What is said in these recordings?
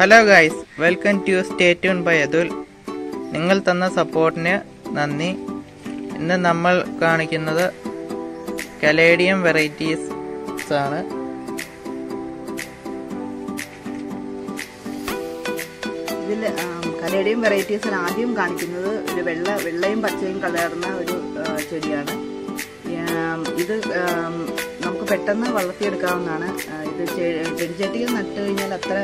Hello guys, welcome to staytunedbyathul. നിങ്ങൾ തന്ന സപ്പോർട്ടിന് നന്ദി. ഇന്ന് നമ്മൾ കാണിക്കുന്നത് കലേഡിയം വെറൈറ്റീസ് ആണ്. ഇതിൽ കലേഡിയം വെറൈറ്റീസിൽ ആദ്യം കാണിക്കുന്നത് ഒരു വെള്ളയും പച്ചയും കലർന്ന ഒരു ചെടിയാണ്. ഇത് നമുക്ക് പെട്ടെന്ന് വളർത്തിയെടുക്കാവുന്നതാണ്. ഇത് ചെടിച്ചട്ടിയിൽ നട്ട് കഴിഞ്ഞാൽ അത്ര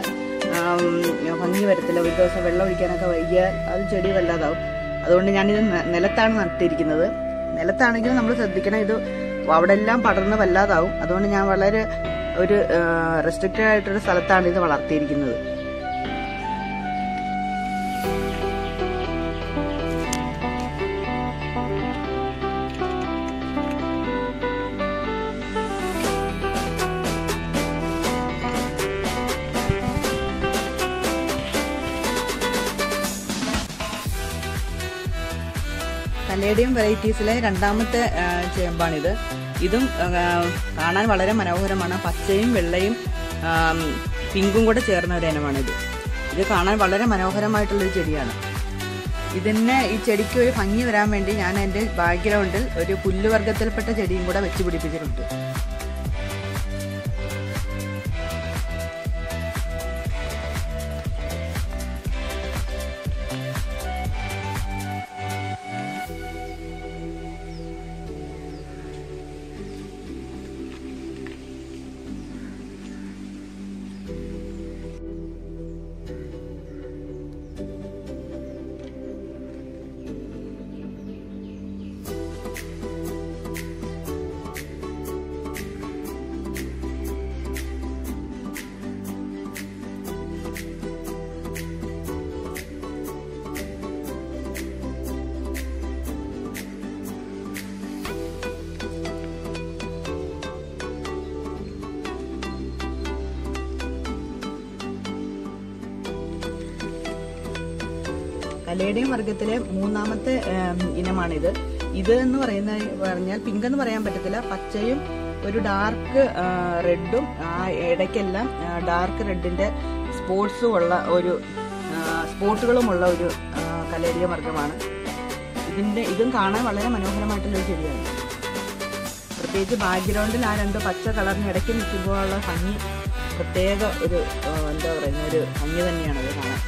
ഭംഗി വരത്തില്ല. ഒരു ദിവസം വെള്ളം ഒഴിക്കാനൊക്കെ വൈകിയാൽ അത് ചെടി വല്ലാതാവും. അതുകൊണ്ട് ഞാനിത് നിലത്താണ് നട്ടിരിക്കുന്നത്. നിലത്താണെങ്കിലും നമ്മൾ ശ്രദ്ധിക്കണം, ഇത് അവിടെ എല്ലാം പടർന്ന് വല്ലാതാവും. അതുകൊണ്ട് ഞാൻ വളരെ ഒരു റെസ്ട്രിക്റ്റഡ് ആയിട്ടൊരു സ്ഥലത്താണ് ഇത് വളർത്തിയിരിക്കുന്നത്. കലേഡിയം വെറൈറ്റീസിലെ രണ്ടാമത്തെ ചേമ്പാണിത്. ഇതും കാണാൻ വളരെ മനോഹരമാണ്. പച്ചയും വെള്ളയും പിങ്കും കൂടെ ചേർന്ന ഒരു ഇനമാണിത്. ഇത് കാണാൻ വളരെ മനോഹരമായിട്ടുള്ളൊരു ചെടിയാണ്. ഈ ചെടിക്ക് ഒരു ഭംഗി വരാൻ വേണ്ടി ഞാൻ എൻ്റെ ബാക്ക്ഗ്രൗണ്ടിൽ ഒരു പുല്ലുവർഗത്തിൽപ്പെട്ട ചെടിയും കൂടെ വെച്ച് പിടിപ്പിച്ചിട്ടുണ്ട്. കലേഡിയം വർഗത്തിലെ മൂന്നാമത്തെ ഇനമാണിത്. ഇത് എന്ന് പറഞ്ഞാൽ പിങ്ക് എന്ന് പറയാൻ പറ്റത്തില്ല. പച്ചയും ഒരു ഡാർക്ക് റെഡും ഇടയ്ക്കെല്ലാം ഡാർക്ക് റെഡിന്റെ സ്പോട്ടുകളുമുള്ള ഒരു കലേഡിയം വർഗമാണ്. ഇതും കാണാൻ വളരെ മനോഹരമായിട്ടുള്ള ചെടിയാണ്. പ്രത്യേകിച്ച് ബാക്ക്ഗ്രൗണ്ടിൽ ആ രണ്ട് പച്ച കളറിന് ഇടയ്ക്ക് നിൽക്കുമ്പോഴുള്ള ഭംഗി പ്രത്യേക ഒരു ഒരു ഭംഗി തന്നെയാണ് അത് കാണാൻ.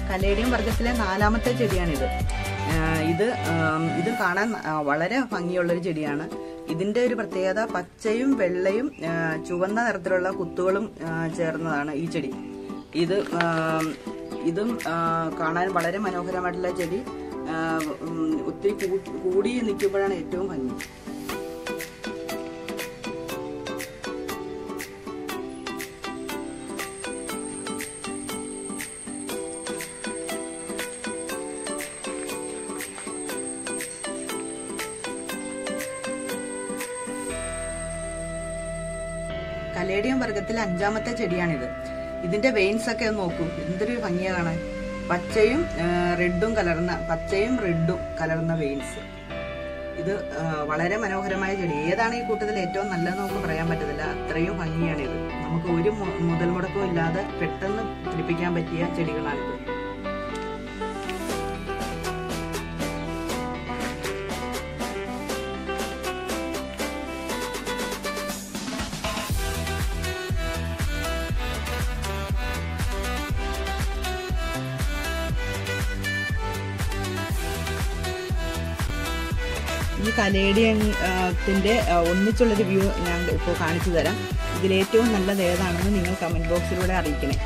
കലേഡിയം വർഗത്തിലെ നാലാമത്തെ ചെടിയാണിത്. ഇത് കാണാൻ വളരെ ഭംഗിയുള്ളൊരു ചെടിയാണ്. ഇതിന്റെ ഒരു പ്രത്യേകത പച്ചയും വെള്ളയും ചുവന്ന നിറത്തിലുള്ള കുത്തുകളും ചേർന്നതാണ് ഈ ചെടി. ഇതും കാണാൻ വളരെ മനോഹരമായിട്ടുള്ള ചെടി. ഒത്തിരി കൂടി നിൽക്കുമ്പോഴാണ് ഏറ്റവും ഭംഗി. കലേഡിയം വർഗത്തിലെ അഞ്ചാമത്തെ ചെടിയാണിത്. ഇതിന്റെ വെയിൻസ് ഒക്കെ നോക്കൂ, എന്തൊരു ഭംഗിയാ കാണാൻ. പച്ചയും റെഡും കലർന്ന വെയിൻസ്. ഇത് വളരെ മനോഹരമായ ചെടി. ഏതാണ് ഈ കൂട്ടത്തിൽ ഏറ്റവും നല്ലതെന്ന് നമുക്ക് പറയാൻ പറ്റത്തില്ല. അത്രയും ഭംഗിയാണിത്. നമുക്ക് ഒരു മുതൽ മുടക്കവും ഇല്ലാതെ പെട്ടെന്ന് പിടിപ്പിക്കാൻ പറ്റിയ ചെടികളാണിത്. ഈ കലേഡിയത്തിന്റെ ഒന്നിച്ചുള്ളൊരു വ്യൂ ഞാൻ ഇപ്പോൾ കാണിച്ചു തരാം. ഇതിലേറ്റവും നല്ലത് ഏതാണെന്ന് നിങ്ങൾ കമന്റ് ബോക്സിലൂടെ അറിയിക്കണേ.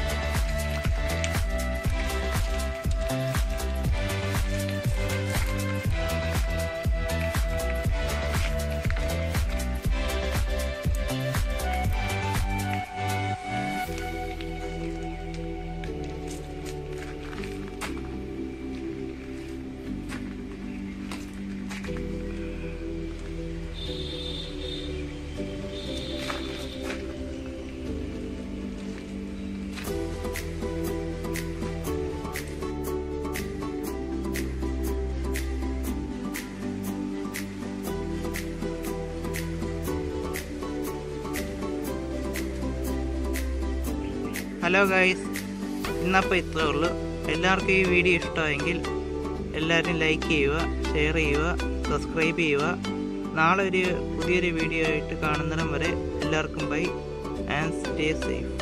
ഹലോ ഗൈസ്, ഇന്നപ്പോൾ ഇത്രേ ഉള്ളൂ. എല്ലാവർക്കും ഈ വീഡിയോ ഇഷ്ടമായെങ്കിൽ എല്ലാവരും ലൈക്ക് ചെയ്യുക, ഷെയർ ചെയ്യുക, സബ്സ്ക്രൈബ് ചെയ്യുക. നാളെ പുതിയൊരു വീഡിയോ ആയിട്ട് കാണുന്നിടം വരെ എല്ലാവർക്കും ബൈ ആൻഡ് സ്റ്റേ സേഫ്.